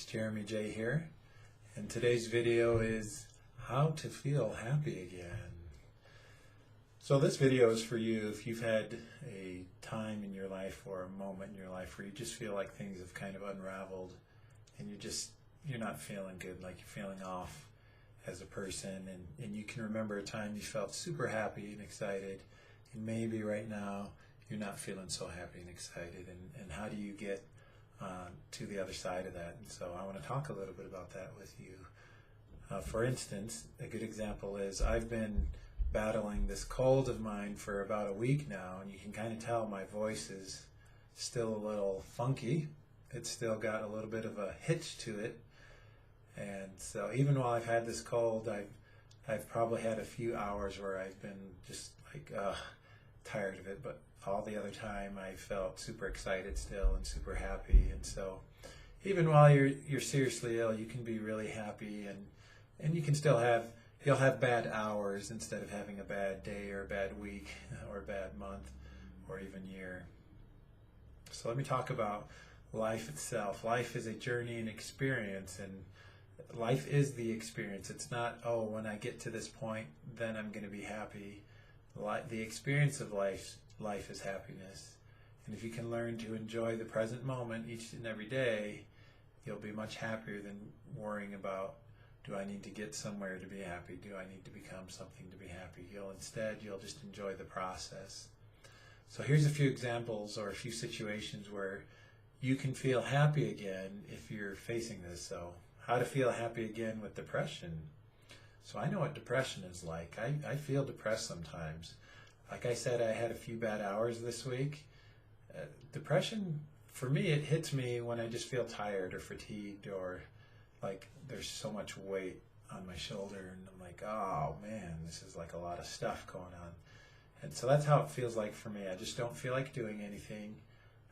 Jeremy J here, and today's video is how to feel happy again. So this video is for you if you've had a time in your life or a moment in your life where you just feel like things have kind of unraveled and you're not feeling good, like you're feeling off as a person, and you can remember a time you felt super happy and excited, and maybe right now you're not feeling so happy and excited, and how do you get to the other side of that? And so I want to talk a little bit about that with you. For instance, a good example is I've been battling this cold of mine for about a week now, and you can kind of tell my voice is still a little funky. It's still got a little bit of a hitch to it, and so even while I've had this cold, I've probably had a few hours where I've been just like tired of it, but all the other time I felt super excited still and super happy. And so even while you're seriously ill, you can be really happy, and you can still you'll have bad hours instead of having a bad day or a bad week or a bad month or even year. So let me talk about life itself. Life is a journey and experience, and life is the experience. It's not, oh, when I get to this point, then I'm going to be happy. The experience of life is happiness. And if you can learn to enjoy the present moment each and every day, you'll be much happier than worrying about, do I need to get somewhere to be happy? Do I need to become something to be happy? You'll just enjoy the process. So here's a few examples or a few situations where you can feel happy again if you're facing this. So how to feel happy again with depression. So I know what depression is like. I feel depressed sometimes. Like I said, I had a few bad hours this week. Depression, for me, it hits me when I just feel tired or fatigued, or like there's so much weight on my shoulder, and I'm like, oh man, this is like a lot of stuff going on. And so that's how it feels like for me. I just don't feel like doing anything.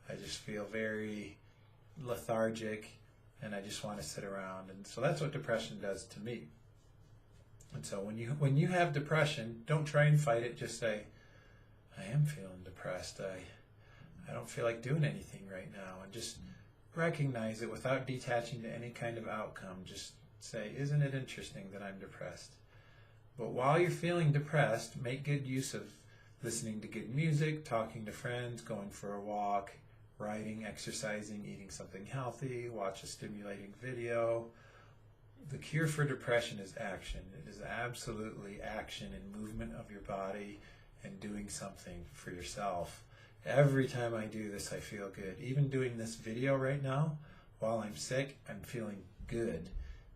I just feel very lethargic, and I just want to sit around. And so that's what depression does to me. And so when you have depression, don't try and fight it. Just say, I am feeling depressed. I don't feel like doing anything right now. And just recognize it without detaching to any kind of outcome. Just say, isn't it interesting that I'm depressed? But while you're feeling depressed, make good use of listening to good music, talking to friends, going for a walk, writing, exercising, eating something healthy, watch a stimulating video. The cure for depression is action. It is absolutely action and movement of your body and doing something for yourself. Every time I do this, I feel good. Even doing this video right now, while I'm sick, I'm feeling good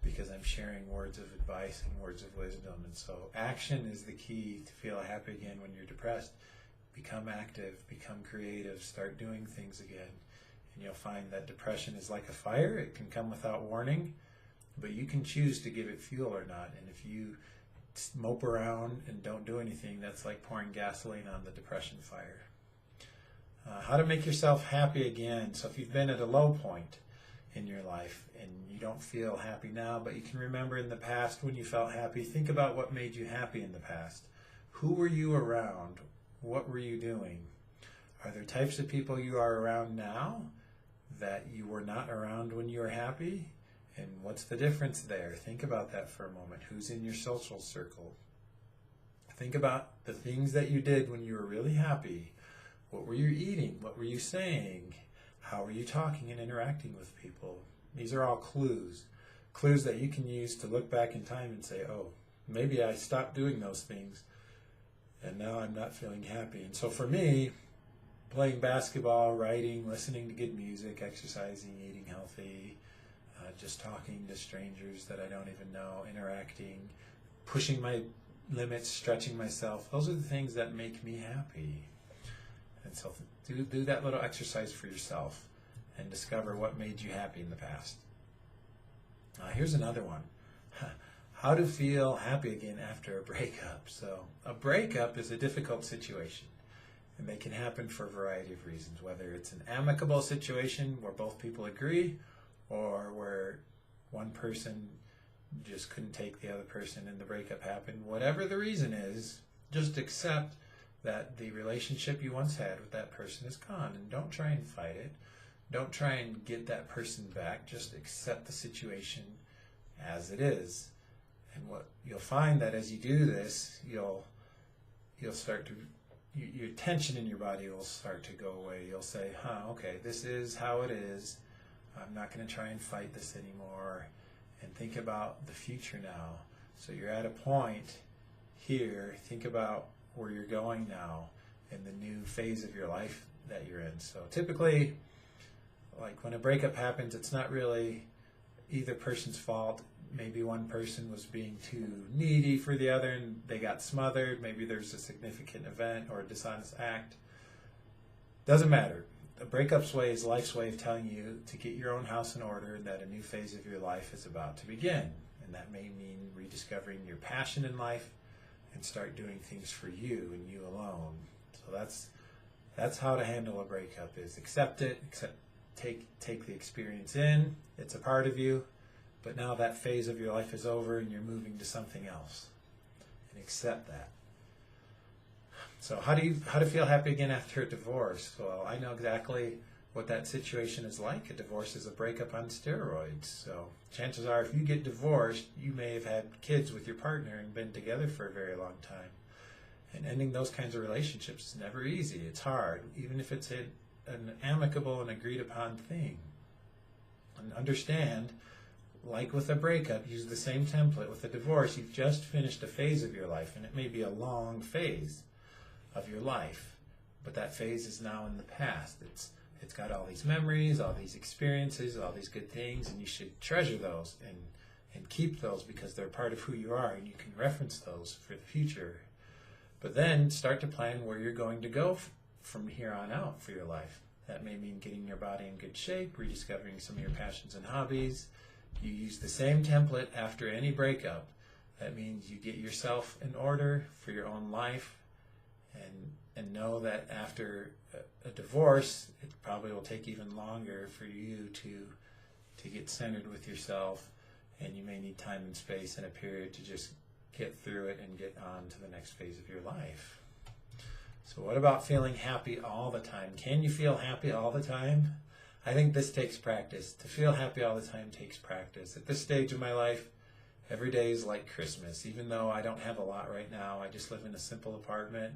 because I'm sharing words of advice and words of wisdom. And so action is the key to feel happy again when you're depressed. Become active, become creative, start doing things again. And you'll find that depression is like a fire. It can come without warning, but you can choose to give it fuel or not. And if you mope around and don't do anything, that's like pouring gasoline on the depression fire. How to make yourself happy again. So if you've been at a low point in your life and you don't feel happy now, but you can remember in the past when you felt happy, think about what made you happy in the past. Who were you around? What were you doing? Are there types of people you are around now that you were not around when you were happy? And what's the difference there? Think about that for a moment. Who's in your social circle? Think about the things that you did when you were really happy. What were you eating? What were you saying? How were you talking and interacting with people? These are all clues. Clues that you can use to look back in time and say, oh, maybe I stopped doing those things and now I'm not feeling happy. And so for me, playing basketball, writing, listening to good music, exercising, eating healthy, just talking to strangers that I don't even know, interacting, pushing my limits, stretching myself, those are the things that make me happy. And so do that little exercise for yourself and discover what made you happy in the past. Here's another one. How to feel happy again after a breakup. So a breakup is a difficult situation, and they can happen for a variety of reasons, whether it's an amicable situation where both people agree, or where one person just couldn't take the other person and the breakup happened. Whatever the reason is, just accept that the relationship you once had with that person is gone, and don't try and fight it. Don't try and get that person back. Just accept the situation as it is. And what you'll find that as you do this, you'll start to, your tension in your body will start to go away. You'll say, okay, this is how it is. I'm not going to try and fight this anymore. And think about the future now. So you're at a point here. Think about where you're going now in the new phase of your life that you're in. So typically, like when a breakup happens, it's not really either person's fault. Maybe one person was being too needy for the other and they got smothered. Maybe there's a significant event or a dishonest act. Doesn't matter. A breakup's way is life's way of telling you to get your own house in order and that a new phase of your life is about to begin. And that may mean rediscovering your passion in life and start doing things for you and you alone. So that's how to handle a breakup, is accept it, take the experience in. It's a part of you. But now that phase of your life is over and you're moving to something else. And accept that. So how to feel happy again after a divorce? Well, I know exactly what that situation is like. A divorce is a breakup on steroids. So chances are if you get divorced, you may have had kids with your partner and been together for a very long time. And ending those kinds of relationships is never easy. It's hard, even if it's an amicable and agreed upon thing. And understand, like with a breakup, use the same template. With a divorce, you've just finished a phase of your life, and it may be a long phase of your life, but that phase is now in the past. It's got all these memories, all these experiences, all these good things, and you should treasure those and keep those because they're part of who you are, and you can reference those for the future. But then start to plan where you're going to go from here on out for your life. That may mean getting your body in good shape, rediscovering some of your passions and hobbies. You use the same template after any breakup. That means you get yourself in order for your own life, and know that after a divorce, it probably will take even longer for you to get centered with yourself, and you may need time and space and a period to just get through it and get on to the next phase of your life. So what about feeling happy all the time? Can you feel happy all the time? I think this takes practice. To feel happy all the time takes practice. At this stage of my life, every day is like Christmas. Even though I don't have a lot right now, I just live in a simple apartment.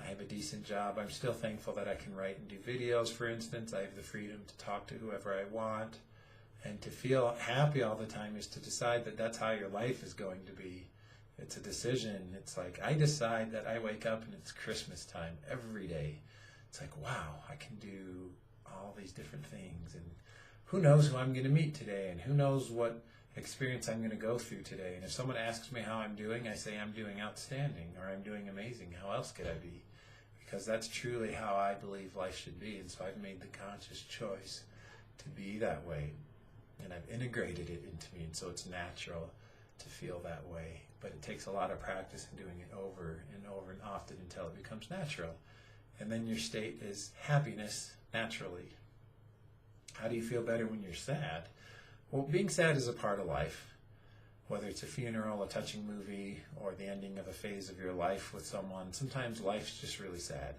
I have a decent job. I'm still thankful that I can write and do videos, for instance. I have the freedom to talk to whoever I want. And to feel happy all the time is to decide that that's how your life is going to be. It's a decision. It's like I decide that I wake up and it's Christmas time every day. It's like, wow, I can do all these different things. And who knows who I'm going to meet today, and who knows what experience I'm going to go through today. And if someone asks me how I'm doing, I say I'm doing outstanding, or I'm doing amazing. How else could I be? Because that's truly how I believe life should be. And so I've made the conscious choice to be that way. And I've integrated it into me, and so it's natural to feel that way. But it takes a lot of practice in doing it over and over and often until it becomes natural. And then your state is happiness naturally. How do you feel better when you're sad? Well, being sad is a part of life. Whether it's a funeral, a touching movie, or the ending of a phase of your life with someone, sometimes life's just really sad.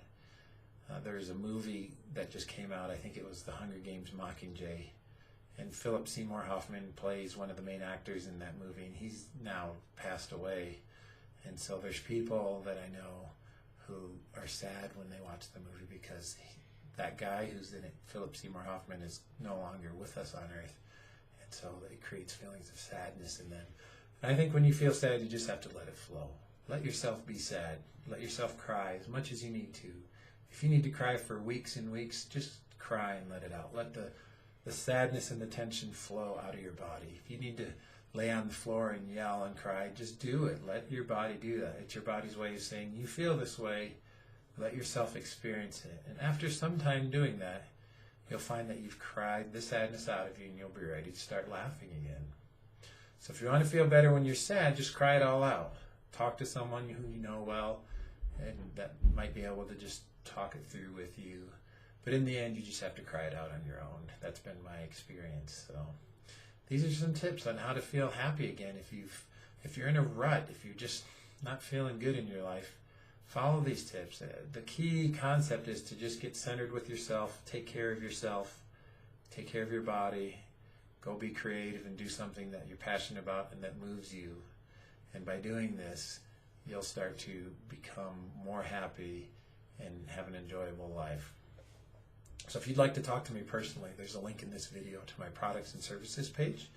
There's a movie that just came out, I think it was The Hunger Games: Mockingjay, and Philip Seymour Hoffman plays one of the main actors in that movie, and he's now passed away. And so there's people that I know who are sad when they watch the movie because that guy who's in it, Philip Seymour Hoffman, is no longer with us on Earth. And so it creates feelings of sadness in them. And I think when you feel sad, you just have to let it flow. Let yourself be sad. Let yourself cry as much as you need to. If you need to cry for weeks and weeks, just cry and let it out. Let the sadness and the tension flow out of your body. If you need to lay on the floor and yell and cry, just do it. Let your body do that. It's your body's way of saying, you feel this way. Let yourself experience it. And after some time doing that, you'll find that you've cried the sadness out of you, and you'll be ready to start laughing again. So if you want to feel better when you're sad, just cry it all out. Talk to someone who you know well, and that might be able to just talk it through with you. But in the end, you just have to cry it out on your own. That's been my experience. So these are some tips on how to feel happy again. If you're in a rut, if you're just not feeling good in your life, follow these tips. The key concept is to just get centered with yourself, take care of yourself, take care of your body, go be creative and do something that you're passionate about and that moves you. And by doing this, you'll start to become more happy and have an enjoyable life. So if you'd like to talk to me personally, there's a link in this video to my products and services page.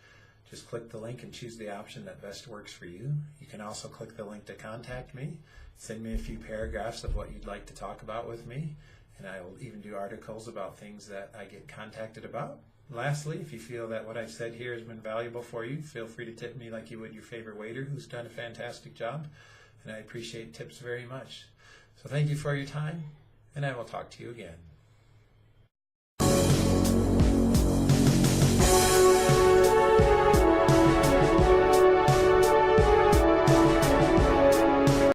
Just click the link and choose the option that best works for you. You can also click the link to contact me. Send me a few paragraphs of what you'd like to talk about with me, and I will even do articles about things that I get contacted about. Lastly, if you feel that what I've said here has been valuable for you, feel free to tip me like you would your favorite waiter who's done a fantastic job, and I appreciate tips very much. So thank you for your time, and I will talk to you again.